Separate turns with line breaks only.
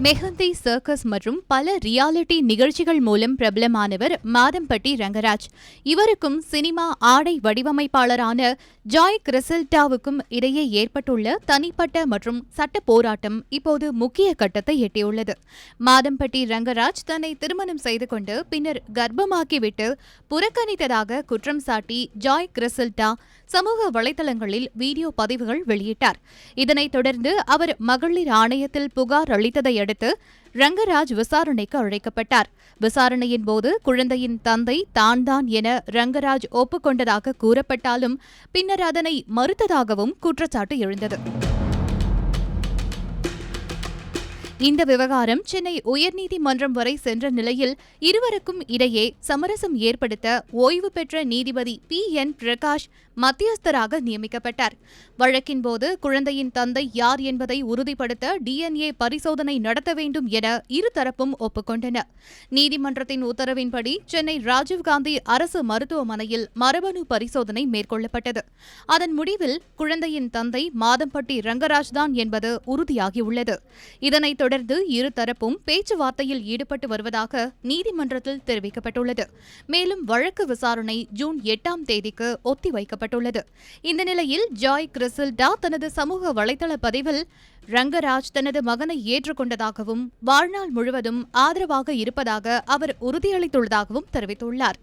Mehndi circus மற்றும் பல reality நிகழ்ச்சிகள் மூலம் பிரபலமானவர் மாதம்பட்டி ரங்கராஜ். இவருக்கும் சினிமா ஆடை வடிவமைப்பாளரான ஜாய் கிறிசல்டாவுக்கும் இடையே ஏற்பட்டுள்ள தனிப்பட்ட மற்றும் சட்ட போராட்டம் இப்போது முக்கிய கட்டத்தை எட்டியுள்ளது. மாதம்பட்டி ரங்கராஜ் தன்னை திருமணம் செய்து கொண்டு பின்னர் கர்ப்பமாக்கிவிட்டு புறக்கணித்ததாக குற்றம் சாட்டி ஜாய் கிறிசல்டா சமூக வலைதளங்களில் வீடியோ பதிவுகள் வெளியிட்டார். இதனைத் தொடர்ந்து அவர் மகளிர் ஆணையத்தில் புகார் அளித்ததை அடுத்து ரங்கராஜ் விசாரணைக்கு அழைக்கப்பட்டார். விசாரணையின் போது குழந்தையின் தந்தை தான்தான் என ரங்கராஜ் ஒப்புக்கொண்டதாக கூறப்பட்டாலும் பின்னர் அதனை மறுத்ததாகவும் குற்றச்சாட்டு எழுந்தது. இந்த விவகாரம் சென்னை உயர்நீதிமன்றம் வரை சென்ற நிலையில் இருவருக்கும் இடையே சமரசம் ஏற்படுத்த ஓய்வு பெற்ற நீதிபதி P.N. பிரகாஷ் மத்தியஸ்தராக நியமிக்கப்பட்டார். வழக்கின்போது குழந்தையின் தந்தை யார் என்பதை உறுதிப்படுத்த DNA பரிசோதனை நடத்த வேண்டும் என இருதரப்பும் ஒப்புக்கொண்டன. நீதிமன்றத்தின் உத்தரவின்படி சென்னை ராஜீவ்காந்தி அரசு மருத்துவமனையில் மரபணு பரிசோதனை மேற்கொள்ளப்பட்டது. அதன் முடிவில் குழந்தையின் தந்தை மாதம்பட்டி ரங்கராஜ் தான் என்பது உறுதியாகியுள்ளது. இதனைத் தொடர்ந்து இருதரப்பும் பேச்சுவார்த்தையில் ஈடுபட்டு வருவதாக நீதிமன்றத்தில் தெரிவிக்கப்பட்டுள்ளது. மேலும் வழக்கு விசாரணை ஜூன் 8ஆம் தேதிக்கு ஒத்திவைக்கப்பட்டுள்ளது. இந்த நிலையில் ஜாய் கிறிசல்டா தனது சமூக வலைதள பதிவில் ரங்கராஜ் தனது மகனை ஏற்றுக்கொண்டதாகவும் வாழ்நாள் முழுவதும் ஆதரவாக இருப்பதாக அவர் உறுதியளித்துள்ளதாகவும் தெரிவித்துள்ளார்.